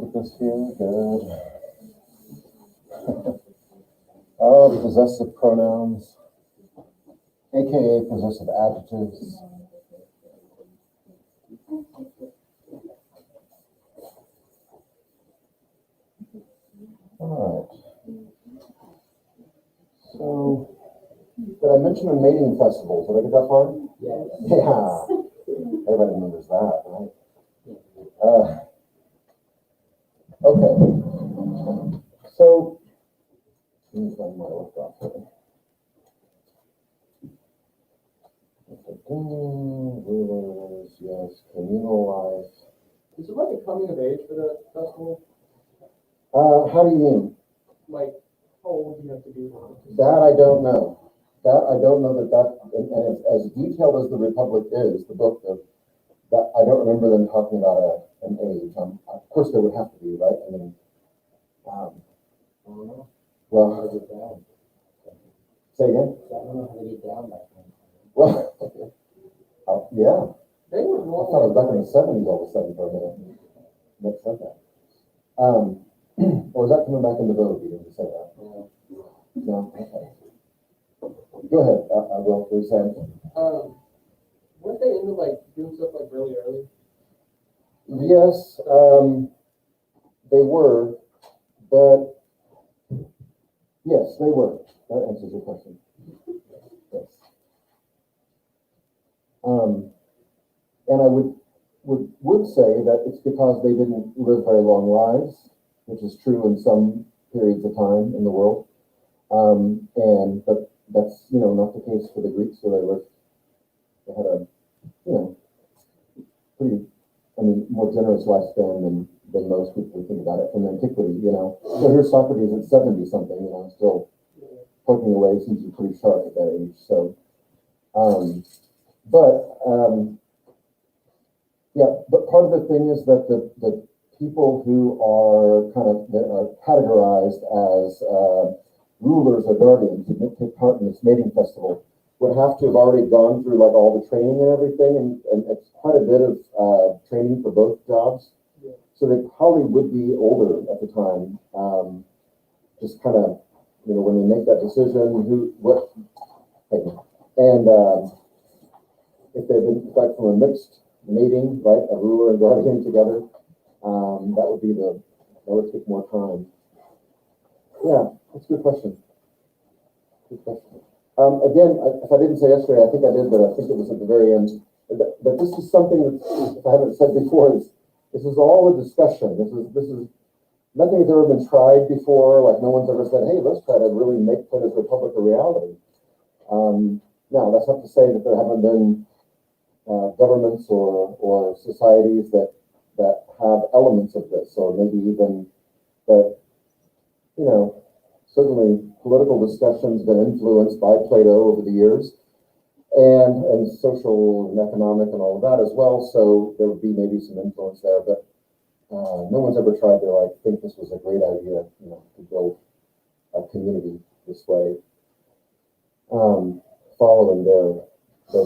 look at this here. Good. Oh, the possessive pronouns, aka possessive adjectives. All right. So, did I mention a mating festival? Did I get that far? Yes. Yeah. Everybody remembers that, right? Okay. So, let me find my left off here. Rulers, yes, communal life. Is it like a coming of age for the festival? How do you mean? Like, how old do you have to be? That I don't know. That I don't know and as detailed as the Republic is, the book, that I don't remember them talking about an age. Of course, there would have to be, right? I mean, I don't know. well, How to get down? say again? I don't know how to get down that time. Well, yeah. They were I thought it was back in the 70s all of a sudden for a minute. Nick said that. Or is that coming back into vogue? You didn't say that. No? Okay. Go ahead. I will. What are you saying? Weren't they into like doing stuff like really early? Yes, they were, but yes, they were. That answers your question. Yes. And I would say that it's because they didn't live very long lives, which is true in some periods of time in the world. But that's not the case for the Greeks, where they had a pretty, more generous lifespan than most people think about it from antiquity. So here's Socrates at 70 something, still poking away, seems to be pretty sharp at that age. So, but part of the thing is that the people who are categorized as rulers or guardians who take part in this mating festival would have to have already gone through like all the training and everything, and it's quite a bit of training for both jobs. Yeah. So they probably would be older at the time. Just kind of, when they make that decision, if they've been like from a mixed mating, right, a ruler and guardian together, that would take more time. Yeah, that's a good question. Good question. Again, if I didn't say yesterday, I think I did, but I think it was at the very end. But this is something that, if I haven't said before, this is all a discussion. This is nothing has ever been tried before. Like no one's ever said, "Hey, let's try to really make Plato's Republic a reality." Now, that's not to say that there haven't been governments or societies that have elements of this, or maybe even that, certainly political discussions been influenced by Plato over the years, and social and economic and all of that as well. So there would be maybe some influence there, but no one's ever tried to think this was a great idea, to build a community this way, following their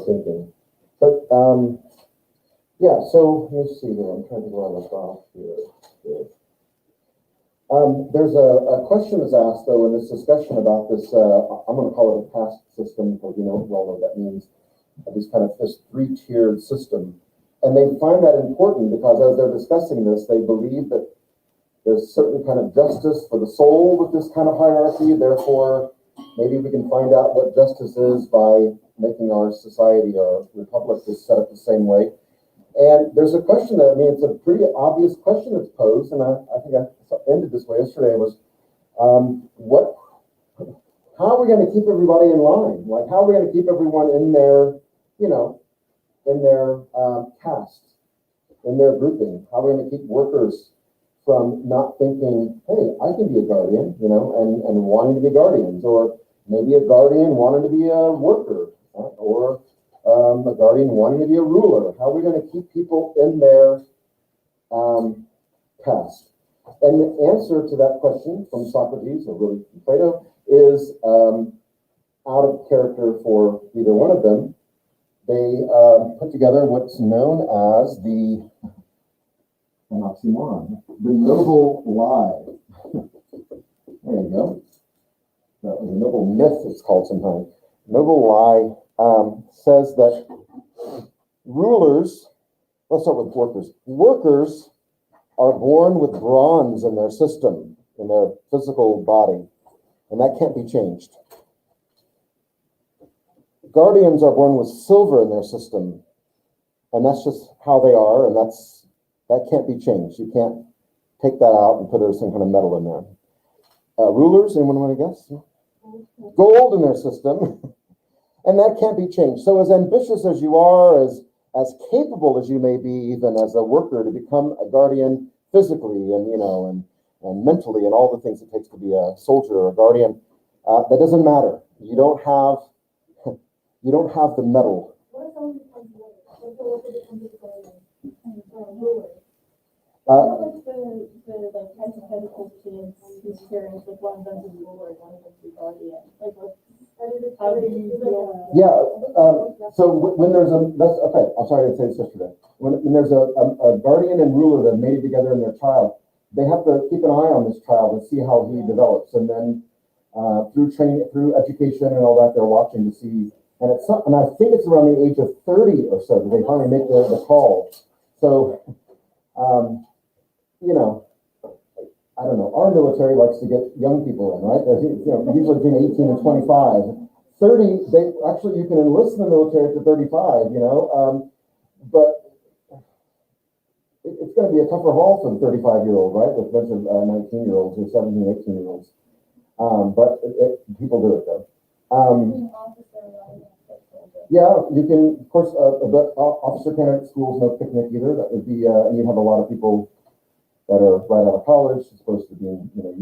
thinking. But yeah, so let me see here. I'm trying to go on the off here. There's a question that's asked though in this discussion about this. I'm going to call it a caste system, because well know what that means. This three-tiered system, and they find that important because as they're discussing this, they believe that there's certain kind of justice for the soul with this kind of hierarchy. Therefore, maybe we can find out what justice is by making our society or republic is set up the same way. And there's a question that, it's a pretty obvious question that's posed, and I think I ended this way yesterday, was how are we going to keep everybody in line? Like, how are we going to keep everyone in their, in their caste, in their grouping? How are we going to keep workers from not thinking, hey, I can be a guardian, and wanting to be guardians, or maybe a guardian wanting to be a worker, or a guardian wanting to be a ruler? How are we going to keep people in their caste? And the answer to that question from Socrates, or really from Plato, is out of character for either one of them. They put together what's known as the an oxymoron. The noble lie. There you go. The noble myth, it's called sometimes. Noble lie says that rulers, let's start with workers. Workers are born with bronze in their system, in their physical body, and that can't be changed. Guardians are born with silver in their system, and that's just how they are, and that can't be changed. You can't take that out and put some kind of metal in there. Rulers, anyone want to guess? Gold in their system, and that can't be changed. So as ambitious as you are, as capable as you may be, even as a worker, to become a guardian physically and mentally and all the things it takes to be a soldier or a guardian, that doesn't matter. You don't have the metal. What if someone becomes later? What if the worker becomes a guardian and ruler? Not like the hypothetical kids whose parents, like one of them's a ruler, one of them's a guardian. Like, how do you deal? Yeah. So when there's that's okay. I'm sorry I didn't say this yesterday. When there's a guardian and ruler that are mated together in their child, they have to keep an eye on this child and see how he develops, and then through training, through education, and all that, they're watching to see. And I think it's around the age of 30 or so that they finally make the call. So, I don't know. Our military likes to get young people in, right? Usually between 18 and 25. 30, you can enlist in the military to 35, but it's going to be a tougher haul for the 35-year-old, right? With a bunch of 19-year-olds or 17, 18-year-olds. But people do it, though. Yeah, you can, of course, but officer candidate school's no picnic either. That would be, and you have a lot of people that are right out of college, as opposed to being, that's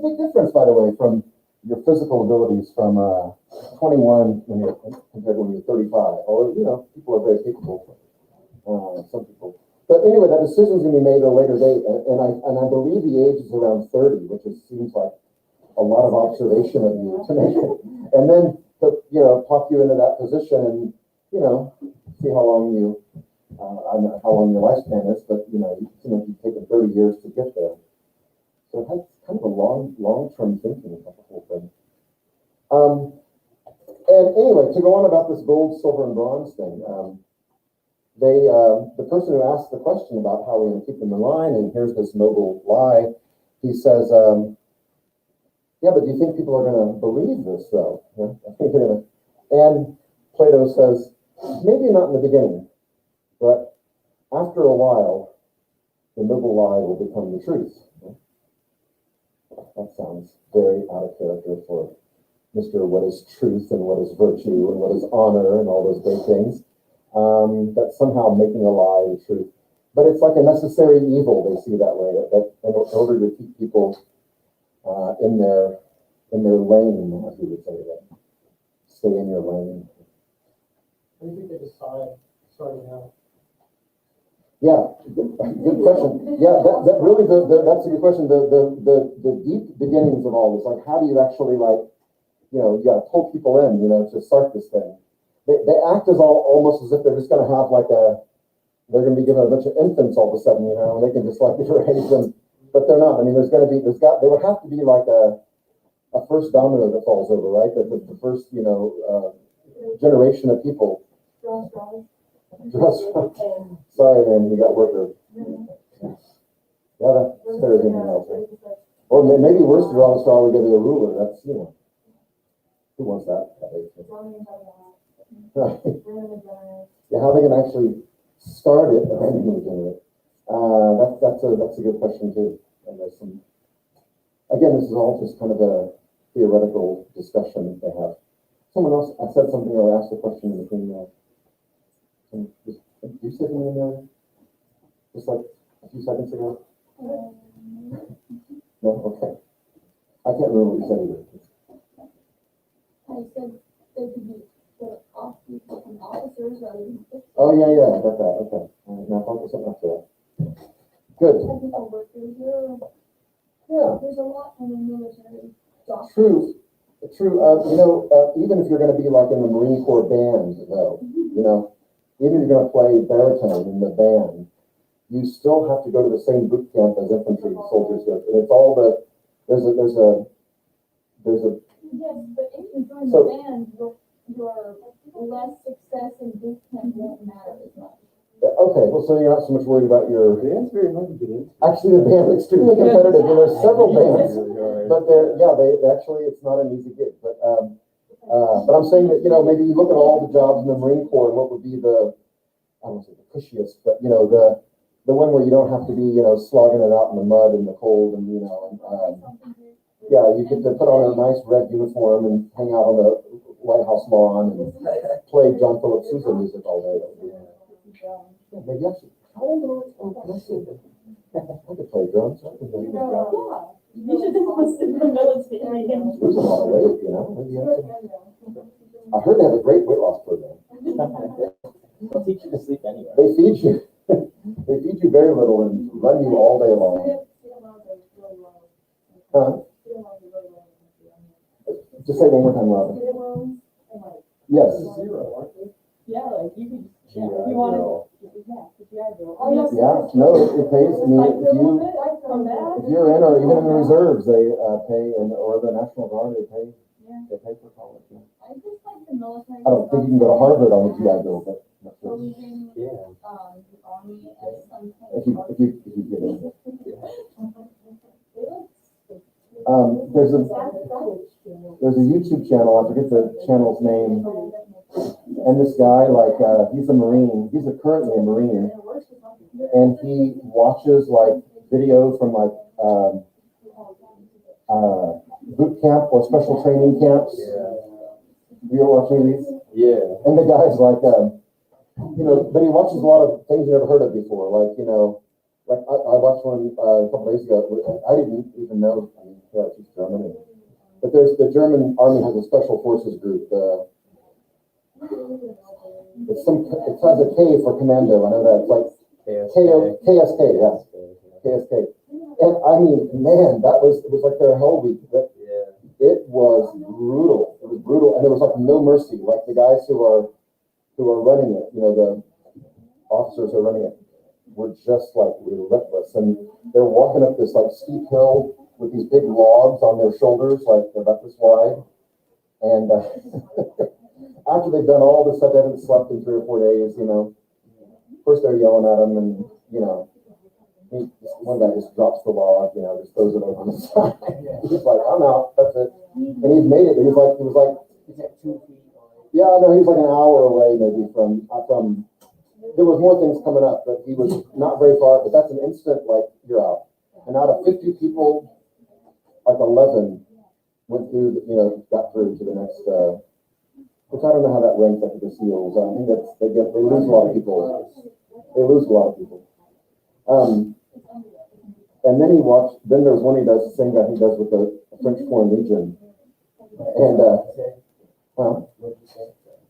a big difference, by the way, from your physical abilities from 21 compared to when you're 35. Although, people are very capable, some people. But anyway, that decision's gonna be made at a later date, and I believe the age is around 30, which seems like a lot of observation of you to make it. And then, talk you into that position and, see how long I don't know how long your lifespan is, but, you've taken 30 years to get there. So it has kind of a long-term thinking about the whole thing. And anyway, to go on about this gold, silver, and bronze thing, the person who asked the question about how we're going to keep them in line, and here's this noble lie, he says, yeah, but do you think people are going to believe this, though? I think they're going to. And Plato says, maybe not in the beginning, but after a while, the noble lie will become the truth. That sounds very out of character for Mr. What is truth and what is virtue and what is honor and all those great things. That's somehow making a lie the truth. But it's like a necessary evil, they see that way, that in order to keep people in their lane, as we would say that. Stay in your lane. What do you think they decide starting out? Yeah, good question. Yeah, that really that's a good question. The deep beginnings of all this, like how do you actually you gotta pull people in, to start this thing. They act as almost as if they're just gonna have they're gonna be given a bunch of infants all of a sudden, and they can just raise them. But they're not. I mean, there would have to be a first domino that falls over, right? The first, generation of people. Sorry, man, you got worker. Yeah, that's better than anything else. Right? Or maybe worse, draw the straw, we give you a ruler. That's, who wants that? Right. Yeah, how they can actually start it and then regenerate. That's a good question too. And there's again, this is all just kind of a theoretical discussion that they have. Someone else, I said something or asked a question in between there. Did you say something in there? Just like a few seconds ago? No? Okay. I can't remember what you said either. I said they could be officers rather than. Oh, yeah, I got that. Okay. Now focus something after that. Good. Technical workers, Yeah. there's a lot in the military. True. Even if you're going to be like in the Marine Corps band, though, even if you're going to play baritone in the band, you still have to go to the same boot camp as infantry soldiers go. And it's all there's a, Yes, but if you join the So- band, your less success in boot camp won't matter as much. okay, well, so you're not so much worried about your, Band's very hard to get into. actually, the band's extremely competitive, and there's several bands. Really hard. But they actually, it's not an easy gig, but I'm saying that, maybe you look at all the jobs in the Marine Corps and what would be I don't want to say the cushiest, but, the one where you don't have to be, slogging it out in the mud and the cold and, yeah, you get to put on a nice red uniform and hang out on the White House lawn and play John Philip Sousa music all day. Yeah, maybe I should. How old am I? Oh, can I sing? I could play drums. I could play drums. You should enlist in the military. Lose a lot of weight, maybe I should. I heard they have a great weight loss program. They'll teach you to sleep anyway. They feed you. They feed you very little and run you all day long. Huh? Just say one more time, Robin. Yes. Yeah, like you could, Yeah, if you wanted, no. Yeah, no, it pays. I mean, come back. if you're in or even in the reserves, they pay, or the National Guard, they pay for college. Yeah. I just like the military. I don't think you can go to Harvard on the GI Bill, but not sure. Believing, Yeah. the army as some If kind of. you get in. There's a YouTube channel, I forget the channel's name, and this guy, he's a Marine, he's currently a Marine, and he watches, videos from, boot camp or special training camps. You ever watch any of these? Yeah. And the guy's but he watches a lot of things you never heard of before, I watched one a couple days ago. I didn't even know. I mean, yeah, it's just German. But the German army has a special forces group. It has a K for commando. I know that. It's like KSK, yeah, KSK. And I mean, man, it was like their hell week. It was brutal. It was brutal, and there was no mercy. Like the guys who are running it, the officers who are running it, were just relentless, and they're walking up this steep hill with these big logs on their shoulders, about this wide. And after they've done all this stuff, they haven't slept in 3 or 4 days. First they're yelling at them, and one guy just drops the log, just throws it over on the side. He's like, I'm out. That's it. And he's made it. He was like, yeah, no, he was an hour away maybe from. There was more things coming up, but he was not very far. But that's an instant, you're out. And out of 50 people, 11 went through, got through to the next, which I don't know how that ranks after the SEALs. I think they lose a lot of people. They lose a lot of people. And then there's one he does, the same guy he does with the French Foreign Legion. And,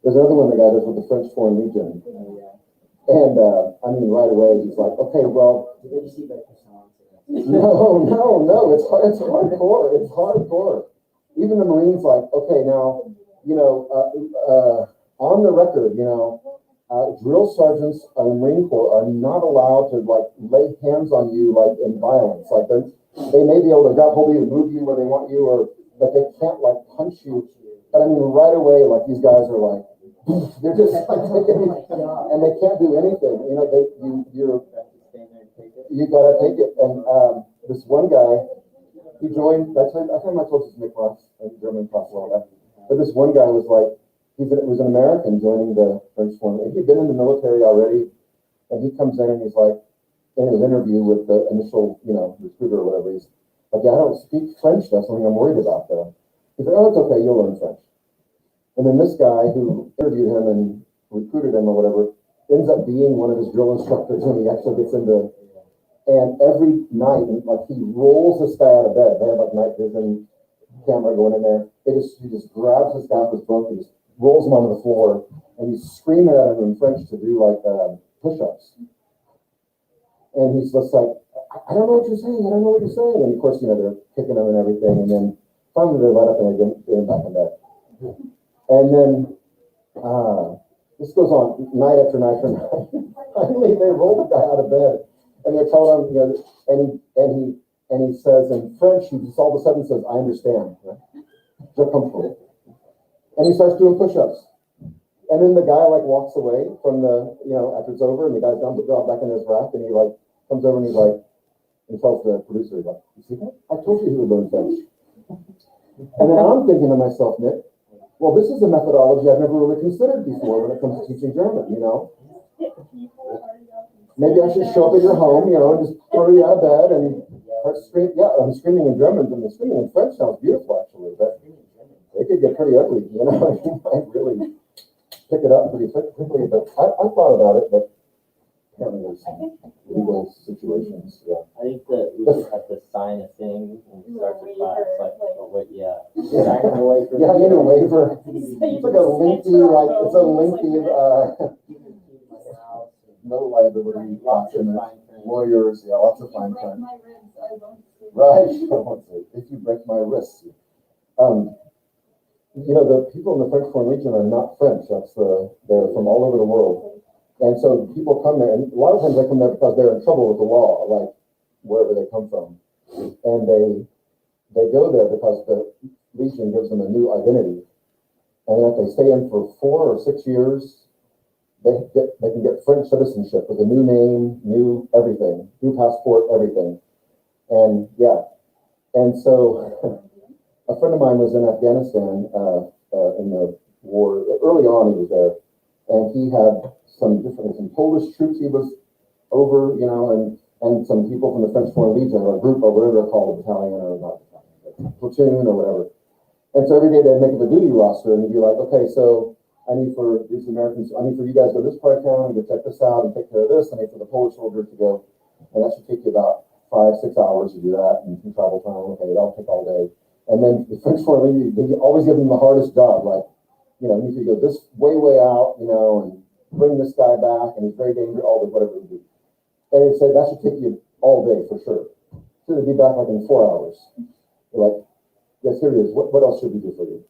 there's another one the guy does with the French Foreign Legion. And, right away, he's like, okay, well, no, it's hardcore. It's hardcore. Even the Marines okay, now, on the record, drill sergeants in the Marine Corps are not allowed to lay hands on you in violence. They may be able to grab hold of you and move you where they want you, but they can't punch you. But right away, these guys are they're just taking, and they can't do anything. You gotta take it. And this one guy, he joined. I think my closest Nick Ross, a German class a while back. But this one guy was he was an American joining the French Foreign. He'd been in the military already, and he comes in and he's in his interview with the initial, recruiter or whatever. He's like, yeah, I don't speak French. That's something I'm worried about, though. He's like, oh, it's okay. You'll learn French. And then this guy who interviewed him and recruited him or whatever ends up being one of his drill instructors when he actually gets into. And every night, he rolls this guy out of bed. They have night vision camera going in there. He just grabs this guy off his bunk and just rolls him onto the floor, and he's screaming at him in French to do push-ups. And he's just like, I don't know what you're saying. I don't know what you're saying. And of course, they're kicking him and everything. And then finally they let up and they get him back in bed. And then this goes on night after night after night. Finally, they roll the guy out of bed, and they're telling him, you know, and he says in French, he just all of a sudden says, I understand. Right? They're comfortable. And he starts doing push-ups. And then the guy like walks away from the, you know, after it's over, and the guy's done the job back in his rack, and he like comes over and he's like, and tells the producer, he's like, you see that? I told you he would learn French. And then I'm thinking to myself, Nick, well, this is a methodology I've never really considered before when it comes to teaching German, you know? Maybe I should show up at your home, you know, and just throw you out of bed and start screaming. Yeah, I'm screaming in German, and the screaming in French sounds beautiful, actually, but they could get pretty ugly, you know? You might really pick it up pretty quickly, but I thought about it, but apparently there's some legal situations, yeah. I think that we just have to sign a thing and start the class, like, oh, wait, yeah. Sign away from. Yeah, you need a waiver. It's like a lengthy, it's a lengthy, no liability option, lawyers, yeah, lots of fine print. Right, if you break my wrist. You know, the people in the French Foreign Legion are not French, they're from all over the world. And so people come there, and a lot of times they come there because they're in trouble with the law, like wherever they come from. And they go there because the Legion gives them a new identity. And if they stay in for 4 or 6 years, they can get French citizenship with a new name, new everything, new passport, everything. And yeah, and so a friend of mine was in Afghanistan in the war. Early on, he was there, and he had some Polish troops he was over, you know, and some people from the French Foreign Legion, or a group, or whatever they're called, a battalion or not battalion, platoon or whatever. And so every day they'd make up a duty roster, and he'd be like, okay, so I need for these Americans, I need for you guys to go to this part of town and go check this out and take care of this. I need for the Polish soldiers to go, and that should take you about 5-6 hours to do that, and some travel time. Okay, that'll take all day. And then the French Foreign Legion, they always give them the hardest job, like, you know, you need to go this way out, you know, and bring this guy back, and he's very dangerous, all the whatever it would be. And it said that should take you all day for sure. So they'd be back like in 4 hours. They're like, yes, here it is. What else should we do for you?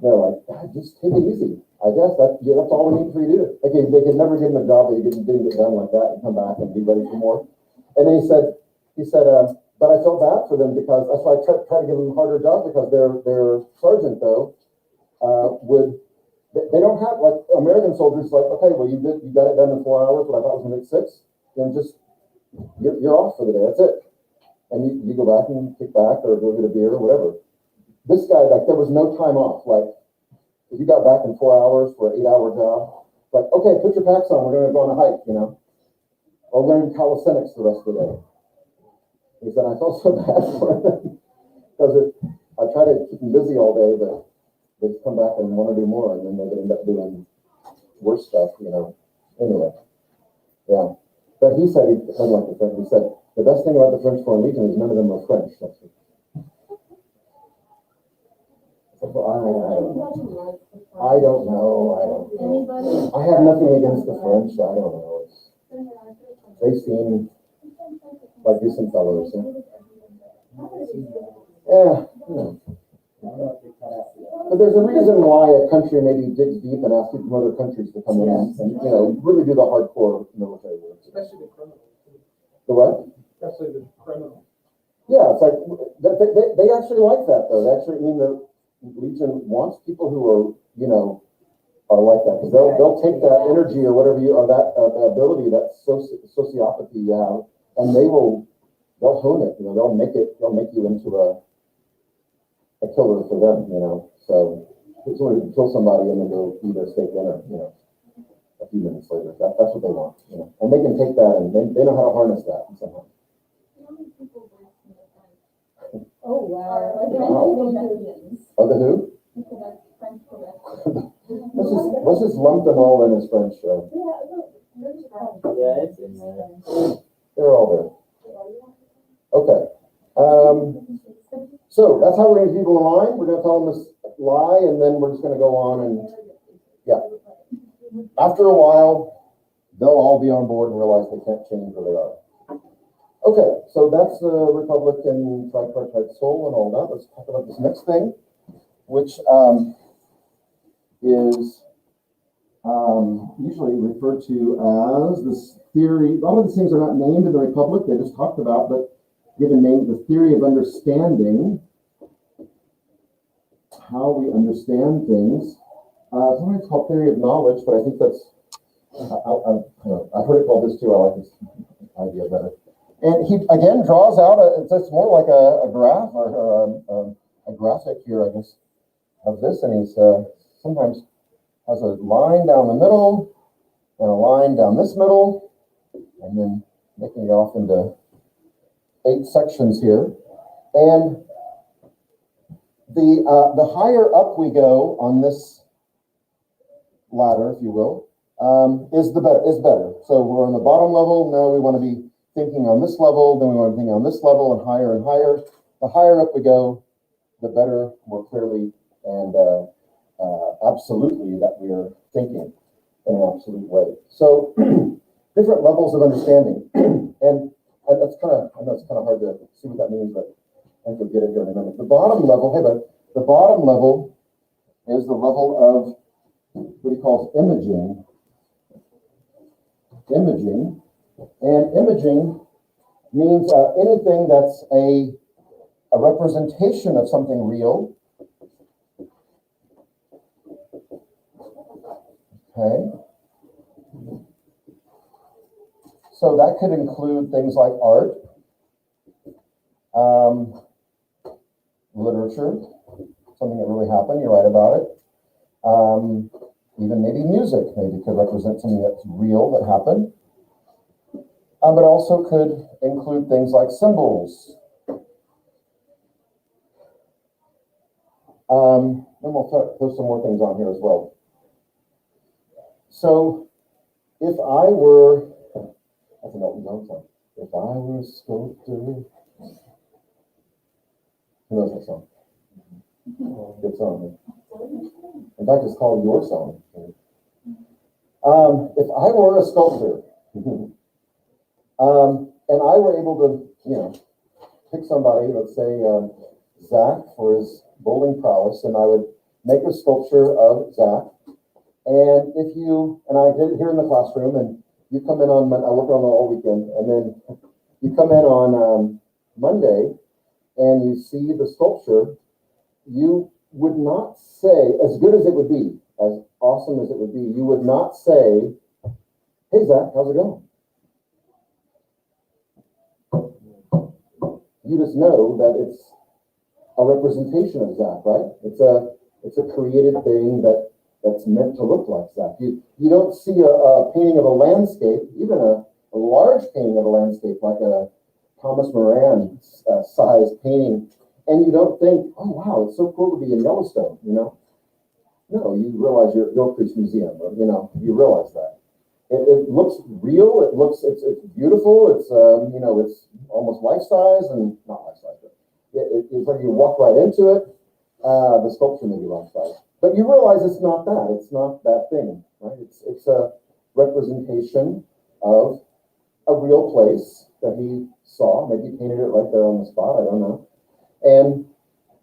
They're like, God, just take it easy. I guess that's all we need for you to do. Okay, they could never give him a job that he didn't get done like that and come back and be ready for more. And then he said, but I felt bad for them because that's why I tried to give them a harder job, because their sergeant though they don't have, like American soldiers, like, okay, well you got it done in 4 hours, what I thought was gonna take 6, then just you're off for the day. That's it. And you go back and kick back or go get a beer or whatever. This guy, like, there was no time off. Like, if you got back in 4 hours for an 8-hour job, like, okay, put your packs on, we're gonna go on a hike, you know, or learn calisthenics the rest of the day. He said, I felt so bad for him because I try to keep them busy all day, but they come back and want to do more, and then they end up doing worse stuff, you know. Anyway, yeah. But he said, he said, the best thing about the French Foreign Legion is none of them are French. That's it. I don't know. I have nothing against the French. I don't know. They seem like decent fellows. Yeah. But there's a reason why a country maybe digs deep and asks people from other countries to come in and, you know, really do the hardcore military work. Especially the criminals. The what? Especially the criminals. Yeah, it's like they actually like that though. They actually, I mean, the Legion wants people who are, you know, are like that, because they'll take that energy or whatever or that ability, that sociopathy you have, and they'll hone it. You know, they'll make you into a killer for them. You know, so it's only to kill somebody and then go eat a steak dinner. You know, a few minutes later, that's what they want. You know, and they can take that and they know how to harness that somehow. Oh, wow. Of the who? Let's just lump them all in as French. Yeah, it's in there. They're all there. Okay. So that's how we're going to keep them in line. We're going to tell them this lie, and then we're just going to go on and, yeah. After a while, they'll all be on board and realize they can't change where they are. Okay, so that's the Republican tripartite soul and all that. Let's talk about this next thing, which is usually referred to as this theory. A lot of these things are not named in the Republic, they're just talked about, but given name, the theory of understanding, how we understand things. Sometimes it's called theory of knowledge, but I think that's, I've heard it called this too. I like this idea better. And he again draws out it's more like a graph or a graphic here, I guess, of this. And he's sometimes has a line down the middle and a line down this middle, and then making it off into 8 sections here. And the higher up we go on this ladder, if you will, is better. So we're on the bottom level. Now we want to be thinking on this level, then we want to think on this level, and higher and higher. The higher up we go, the better, more clearly, and absolutely that we are thinking in an absolute way. So different levels of understanding. And that's I know it's kind of hard to see what that means, but I think we'll get it here in a minute. The bottom level, the bottom level is the level of what he calls imaging. Imaging. And imaging means anything that's a representation of something real. Okay. So that could include things like art, literature, something that really happened, you write about it. Even maybe music, maybe could represent something that's real that happened. But also could include things like symbols. Then we'll throw some more things on here as well. So if I were, that's an Elton John song. If I were a sculptor. Who knows that song? Good song. In fact, it's called Your Song. If I were a sculptor, and I were able to, pick somebody, let's say Zach for his bowling prowess, and I would make a sculpture of Zach. And and I did it here in the classroom, and you come in on, I work on it all weekend, and then you come in on Monday, and you see the sculpture, you would not say, as good as it would be, as awesome as it would be, you would not say, hey, Zach, how's it going? You just know that it's a representation of Zach, right? It's a created thing that's meant to look like Zach. You don't see a painting of a landscape, even a large painting of a landscape like a Thomas Moran size painting, and you don't think, oh wow, it's so cool to be in Yellowstone, No, you realize you're at Gilcrease Museum, or, you realize that. It looks real, it's beautiful, it's almost life-size, and not life-size, but it's like you walk right into it. The sculpture may be life-size, but you realize it's not that thing, right? It's a representation of a real place that he saw. Maybe he painted it right there on the spot, I don't know. And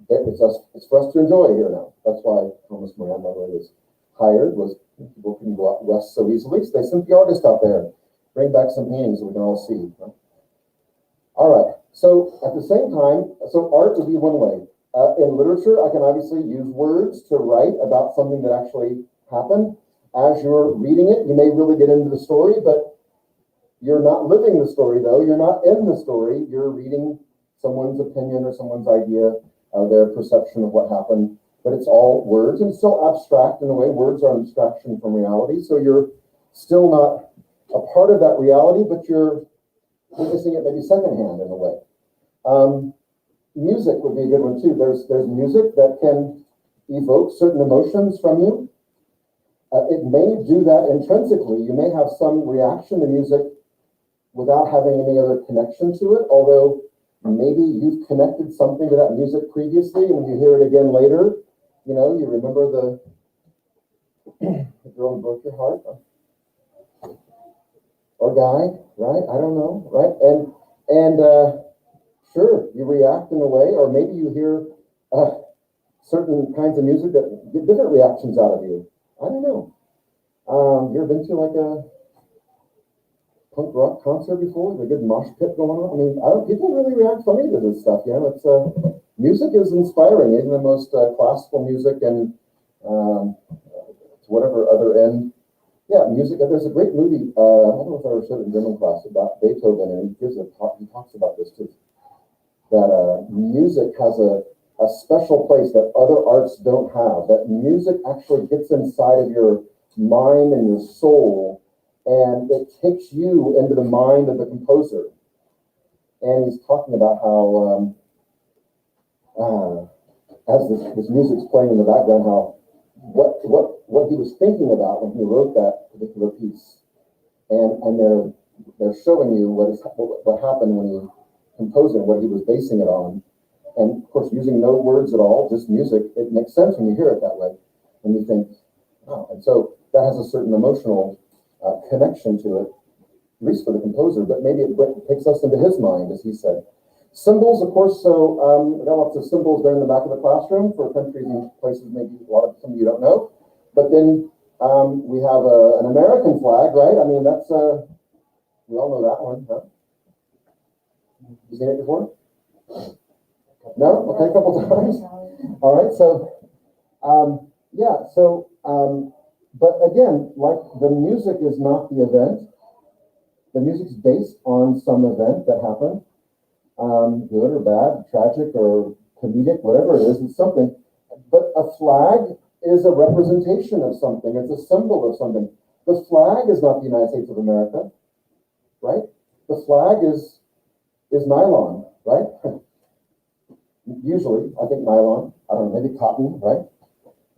it's for us to enjoy here now. That's why Thomas Moran, by the way, was hired, was people couldn't go out west so easily. So they sent the artist out there, bring back some paintings that we can all see. Right? All right. So at the same time, so art would be one way. In literature, I can obviously use words to write about something that actually happened. As you're reading it, you may really get into the story, but you're not living the story, though. You're not in the story. You're reading someone's opinion or someone's idea of their perception of what happened. But it's all words, and it's still abstract in a way. Words are an abstraction from reality, so you're still not a part of that reality, but you're witnessing it maybe secondhand in a way. Music would be a good one too. There's music that can evoke certain emotions from you. It may do that intrinsically. You may have some reaction to music without having any other connection to it, although maybe you've connected something to that music previously, and when you hear it again later, you remember the girl who broke your heart, or guy, right? I don't know, right? And sure, you react in a way, or maybe you hear certain kinds of music that get different reactions out of you. I don't know. You ever been to like a punk rock concert before? The good mosh pit going on. I mean, people really react funny to this stuff. You know, it's music is inspiring, even the most classical music and to whatever other end. Yeah, music. There's a great movie. I don't know if I ever showed it in German class about Beethoven, and he talks about this too. That music has a special place that other arts don't have. That music actually gets inside of your mind and your soul, and it takes you into the mind of the composer. And he's talking about how, as this music's playing in the background, how what he was thinking about when he wrote that particular piece, and they're showing you what happened when he composed it, what he was basing it on, and of course using no words at all, just music. It makes sense when you hear it that way, and you think, wow. And so that has a certain emotional connection to it, at least for the composer, but maybe it takes us into his mind, as he said. Symbols, of course, so we got lots of symbols there in the back of the classroom for countries and places maybe some of you don't know. But then we have an American flag, right? I mean, that's, we all know that one, huh? You seen it before? No? Okay, a couple times. All right, so, yeah, so, but again, like the music is not the event. The music's based on some event that happened, good or bad, tragic or comedic, whatever it is, it's something. But a flag is a representation of something. It's a symbol of something. The flag is not the United States of America, right? The flag is nylon, right? Usually, I think nylon. I don't know, maybe cotton, right?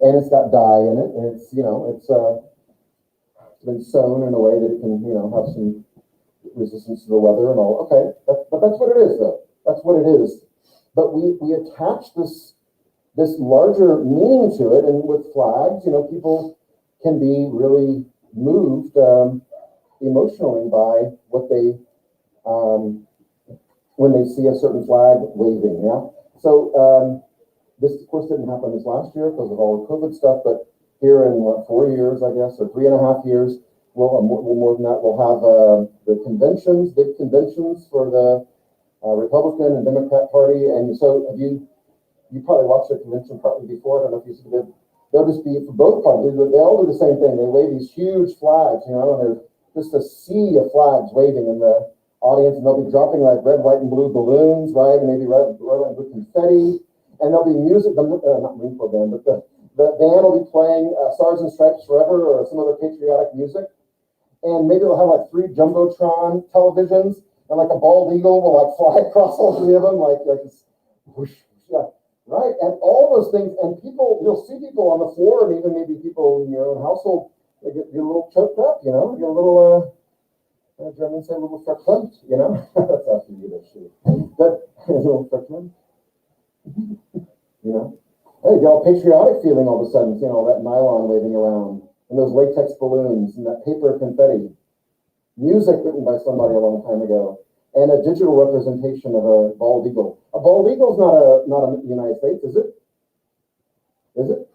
And it's got dye in it, and it's been sewn in a way that it can have some resistance to the weather and all. Okay, but that's what it is, though. That's what it is. But we attach this larger meaning to it, and with flags, people can be really moved emotionally by what they when they see a certain flag waving. Yeah. So this, of course, didn't happen this last year because of all the COVID stuff. But here in 4 years, I guess, or 3.5 years, more than that, we'll have the conventions, big conventions for the Republican and Democrat Party. And so you probably watched the convention partly before. I don't know if you see it. They'll just be for both parties, but they all do the same thing. They wave these huge flags, and there's just a sea of flags waving in the audience, and they'll be dropping like red, white, and blue balloons, right? And maybe red, white, and blue confetti. And there'll be music, not Marine Corps band, but the band will be playing Stars and Stripes Forever or some other patriotic music. And maybe they'll have like 3 Jumbotron televisions, and like a bald eagle will like fly across all 3 of them, like this, whoosh, yeah. Right, and all those things, and you'll see people on the floor, and even maybe people in your own household, they get a little choked up, get a little, Germans say a little verklempt, that's after you, that shit. But a little verklempt, Hey, get all patriotic feeling all of a sudden, seeing all that nylon waving around, and those latex balloons, and that paper confetti. Music written by somebody a long time ago. And a digital representation of a bald eagle. A bald eagle is not a United States, is it? Is it?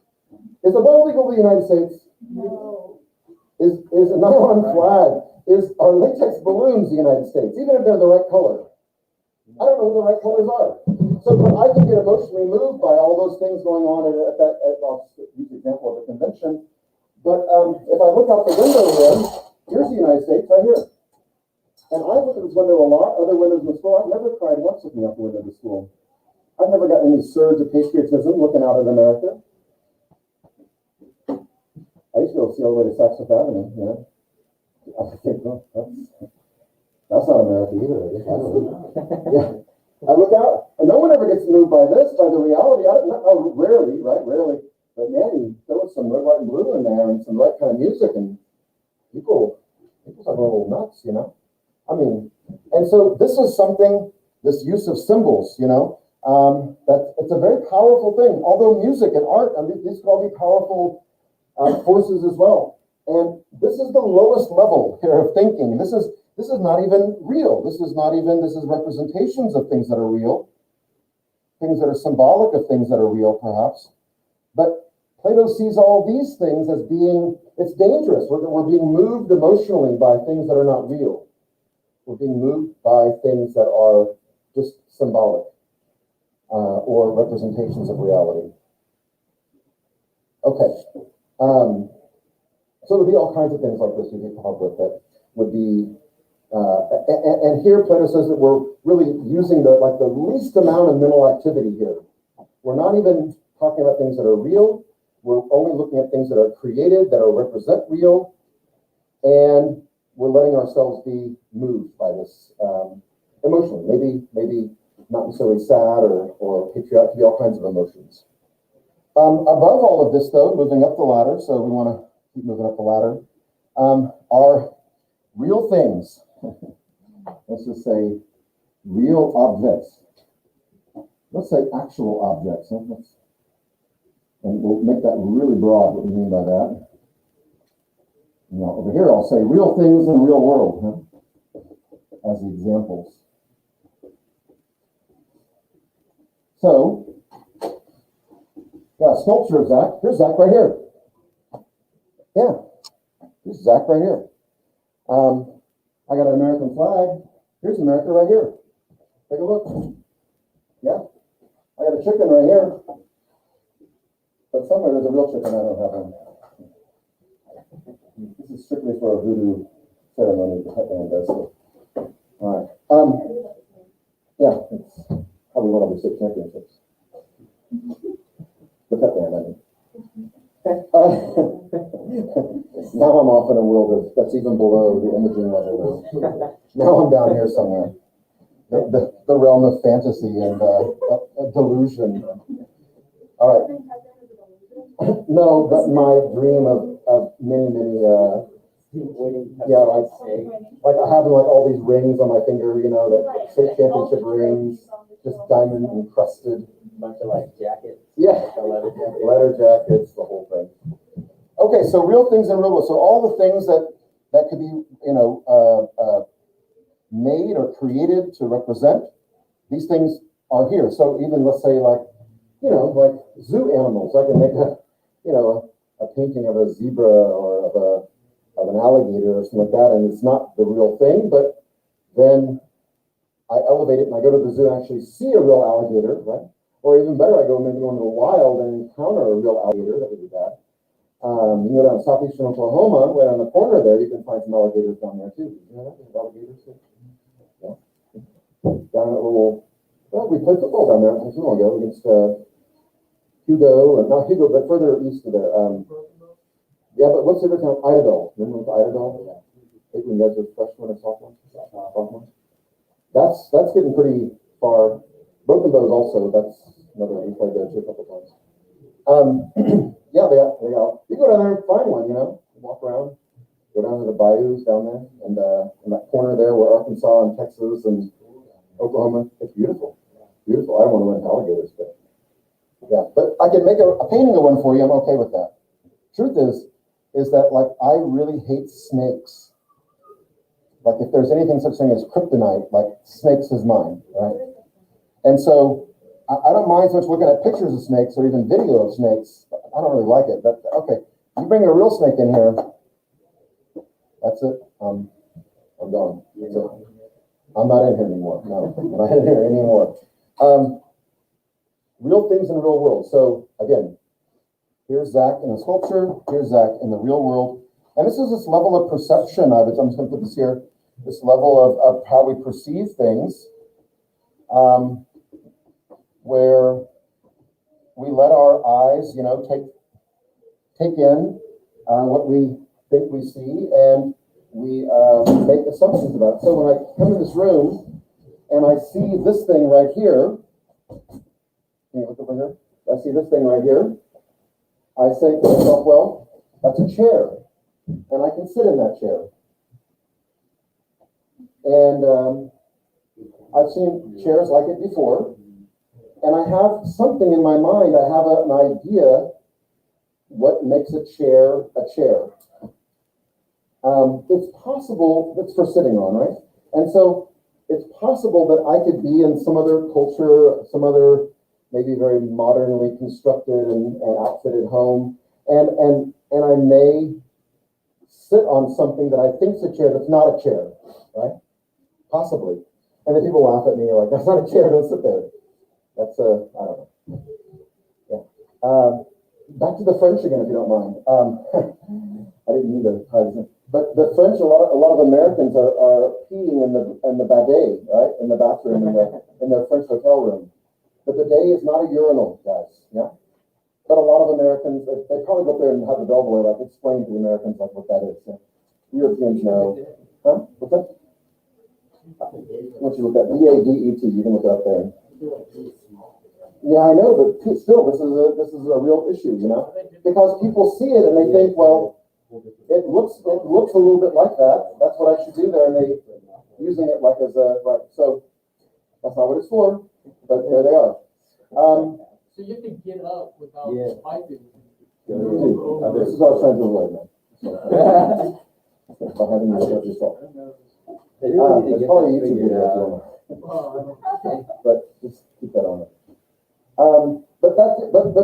Is a bald eagle the United States? No. Is a nylon flag? Are latex balloons the United States? Even if they're the right color. I don't know what the right colors are. So, but I can get emotionally moved by all those things going on at I'll use the example of a convention. But if I look out the window here, here's the United States right here. And I look at this window a lot, other windows in the school. I've never cried once looking out the window of the school. I've never got any surge of patriotism looking out at America. I used to go see all the way to Saxon Avenue, I think, well, that's not America either, I guess. I don't know. Yeah. I look out, and no one ever gets moved by this, by the reality. Rarely, right? Rarely. But man, you throw some red, white, and blue in there and some right kind of music, and people are a little nuts, I mean, and so this is something, this use of symbols, that it's a very powerful thing. Although music and art, these can all be powerful forces as well. And this is the lowest level here of thinking. This is not even real. This is representations of things that are real, things that are symbolic of things that are real, perhaps. But Plato sees all these things as being, it's dangerous. We're being moved emotionally by things that are not real. We're being moved by things that are just symbolic or representations of reality. Okay. So there'd be all kinds of things like this we could come up with that would be, and here Plato says that we're really using the least amount of mental activity here. We're not even talking about things that are real. We're only looking at things that are created, that are represent real, and we're letting ourselves be moved by this emotionally. Maybe not necessarily sad or patriotic, be all kinds of emotions. Above all of this, though, moving up the ladder, so we want to keep moving up the ladder, are real things. Let's just say real objects. Let's say actual objects. And we'll make that really broad, what we mean by that. Now, over here, I'll say real things in the real world as the examples. So, yeah, sculpture of Zach. Here's Zach right here. Yeah, here's Zach right here. I got an American flag. Here's America right here. Take a look. Yeah, I got a chicken right here. But somewhere there's a real chicken I don't have one. This is strictly for a voodoo ceremony the Putman does. So. All right. Yeah, it's probably one of the 6 championships. The Putman, I mean. Now I'm off in a world that's even below the imaging level. Now I'm down here somewhere. The realm of fantasy and delusion. All right. No, but my dream of many yeah, like I have all these rings on my finger, that state championship rings, just diamond encrusted. Bunch of jackets. Yeah, leather jackets, the whole thing. Okay, so real things and real world. So all the things that could be, made or created to represent, these things are here. So even let's say like zoo animals. I can make a painting of a zebra or of an alligator or something like that, and it's not the real thing, but then I elevate it and I go to the zoo and actually see a real alligator, right? Or even better, I go maybe into the wild and encounter a real alligator. That would be bad. You can go down to southeastern Oklahoma, right on the corner there, you can find some alligators down there too. You know that? There's alligators too. Yeah. Down at we played football down there not too long ago against not Hugo, but further east of there. Yeah, but what's the other town? Idabel. Remember Idabel? When you guys were freshmen or sophomore? That's getting pretty far. Both of those also, that's another we played there too a couple times. Yeah, they got. You go down there and find one, walk around, go down to the bayous down there, and in that corner there where Arkansas and Texas and Oklahoma, it's beautiful. Beautiful. I don't want to rent alligators, but yeah, but I can make a painting of one for you. I'm okay with that. Truth is that I really hate snakes. Like if there's anything such thing as kryptonite, snakes is mine, right? And so I don't mind so much looking at pictures of snakes or even video of snakes. I don't really like it, but okay. You bring a real snake in here, that's it. I'm gone. So, I'm not in here anymore. No, I'm not in here anymore. Real things in the real world. So again, here's Zach in a sculpture. Here's Zach in the real world. And this is this level of perception. I'm just going to put this here. This level of how we perceive things, where we let our eyes, take in what we think we see, and we make assumptions about it. So when I come in this room and I see this thing right here, can you look over here? I see this thing right here. I say to myself, well, that's a chair, and I can sit in that chair. And I've seen chairs like it before, and I have something in my mind. I have an idea what makes a chair a chair. It's possible that's for sitting on, right? And so it's possible that I could be in some other culture, some other maybe very modernly constructed and outfitted home. And I may sit on something that I think's a chair that's not a chair, right? Possibly. And then people laugh at me like, that's not a chair, don't sit there. That's I don't know. Yeah. Back to the French again, if you don't mind. I didn't mean to hide it. But the French, a lot of Americans are peeing in the bidet, right? In the bathroom, in their French hotel room. The bidet is not a urinal, guys, yeah? But a lot of Americans, they probably go up there and have the bellboy, like, explain to the Americans, like, what that is. Yeah? Europeans know. Huh? What's that? Once you look at BADET, you can look it up there. Yeah, I know, but still, this is a real issue, you know? Because people see it and they think, well, it looks a little bit like that. That's what I should do there, and they using it like as a right. So that's not what it's for, but there they are. So you can get up without piping. This is what I was trying to avoid, man. By having you look at yourself. It's probably a YouTube video if you want. But just keep that on it. But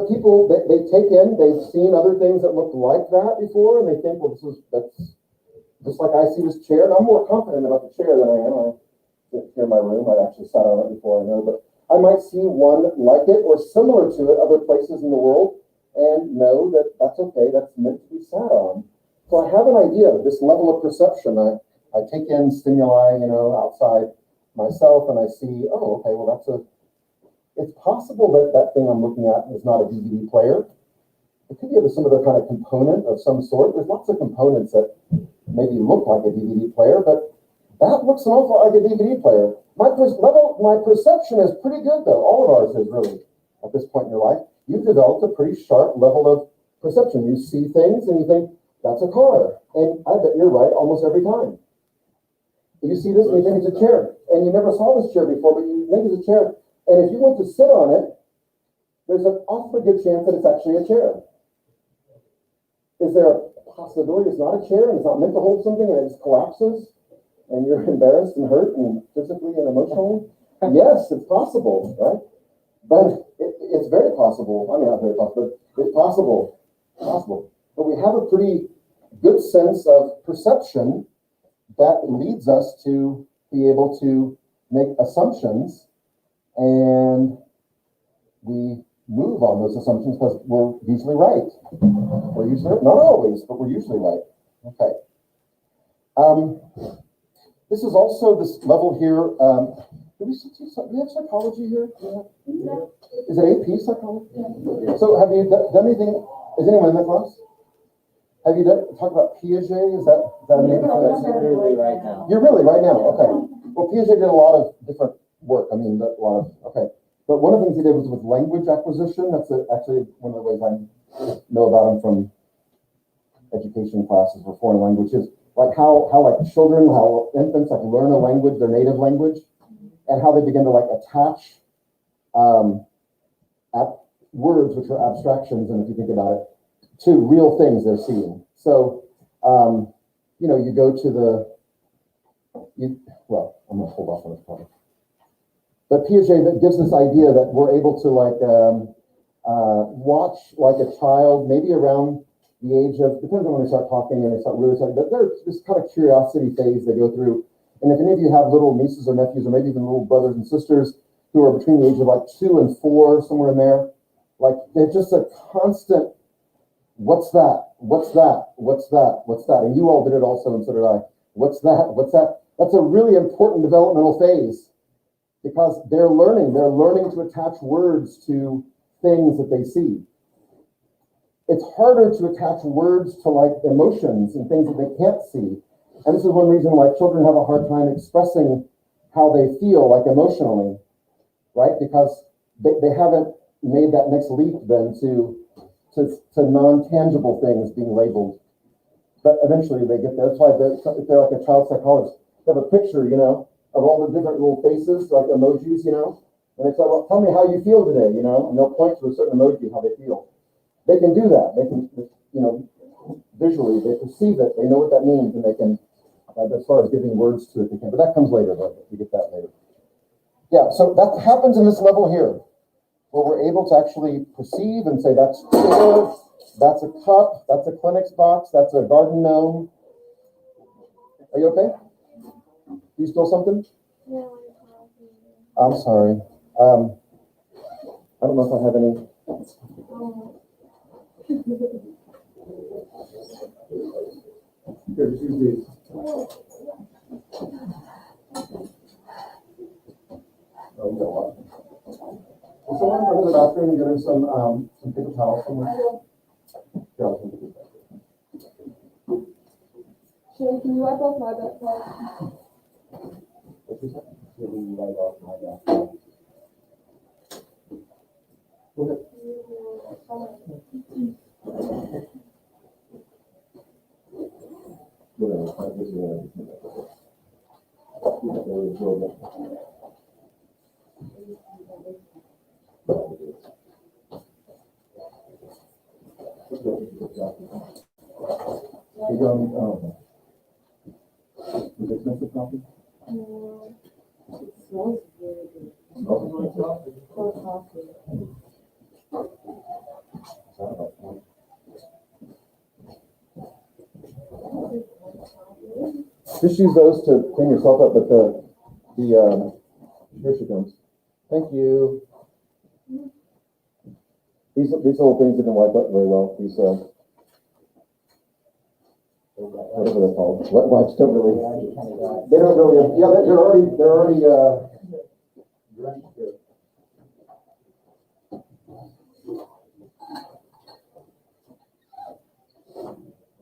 people they take in, they've seen other things that look like that before, and they think, well, that's just like I see this chair, and I'm more confident about the chair than I am. I sit here in my room, I've actually sat on it before, I know, but I might see one like it or similar to it other places in the world and know that that's okay, that's meant to be sat on. So I have an idea of this level of perception. I take in stimuli, outside myself, and I see, oh, okay, well, it's possible that that thing I'm looking at is not a DVD player. It could be some other kind of component of some sort. There's lots of components that maybe look like a DVD player, but that looks an awful lot like a DVD player. My perception is pretty good, though. All of ours is really, at this point in your life. You've developed a pretty sharp level of perception. You see things and you think, that's a car. And I bet you're right almost every time. You see this and you think it's a chair. And you never saw this chair before, but you think it's a chair. And if you went to sit on it, there's an awfully good chance that it's actually a chair. Is there a possibility it's not a chair and it's not meant to hold something and it just collapses and you're embarrassed and hurt and physically and emotionally? Yes, it's possible, right? But it's very possible. I mean, not very possible, but it's possible. But we have a pretty good sense of perception that leads us to be able to make assumptions, and we move on those assumptions because we're usually right. We're usually, not always, but we're usually right. Okay. This is also this level here. Do we have psychology here? Yeah. Is it AP psychology? Yeah. So have you done anything? Is anyone in the class? Have you talked about Piaget? Is that a name for that? Really right now. You're really right now. Okay. Well, Piaget did a lot of different work. I mean, okay. But one of the things he did was with language acquisition. That's actually one of the ways I know about him from education classes for foreign languages. Like how children, how infants learn a language, their native language, and how they begin to attach words, which are abstractions, and if you think about it, to real things they're seeing. So, you go to I'm going to hold off on this problem. But Piaget that gives this idea that we're able to watch like a child, maybe around the age of, depends on when they start talking and they start really talking, but there's this kind of curiosity phase they go through. And if any of you have little nieces or nephews, or maybe even little brothers and sisters who are between the age of 2 and 4, somewhere in there, they're just a constant, what's that? What's that? What's that? What's that? And you all did it also, and so did I. What's that? What's that? That's a really important developmental phase because they're learning to attach words to things that they see. It's harder to attach words to emotions and things that they can't see. And this is one reason why children have a hard time expressing how they feel emotionally, right? Because they haven't made that next leap then to non-tangible things being labeled. But eventually they get there. That's why if they're like a child psychologist, they have a picture, of all the different little faces, like emojis, and they say, well, tell me how you feel today, and they'll point to a certain emoji, how they feel. They can do that. They can, visually, they perceive it, they know what that means, and they can, as far as giving words to it, they can. But that comes later, but we get that later. Yeah, so that happens in this level here. where we're able to actually perceive and say that's chair, that's a cup, that's a Kleenex box, that's a garden gnome. Are you okay? Do you spill something? I'm sorry. I don't know if I have any. Here, just use these. Oh, you got one. Will someone go to the bathroom and get her some paper towels somewhere? Yeah, I'll take it. Shay, can you wipe off my backpack? What's your second? Should we write off my back? Go ahead. Whatever, I'm just gonna- Yeah, there we go. You going, oh. Was it expensive coffee? It smells very good. Oh. Cold coffee. Just use those to clean yourself up, but here she comes. Thank you. These little things you can wipe up very well. These, whatever they're called. Wet wipes don't really, they don't really, yeah, they're already, drenched here.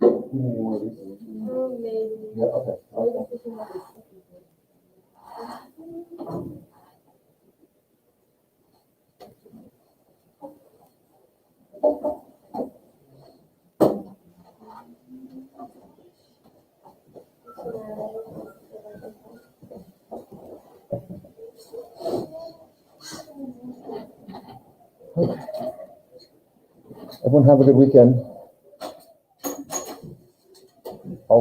You need more of these? Maybe. Yeah, okay. Everyone have a good weekend.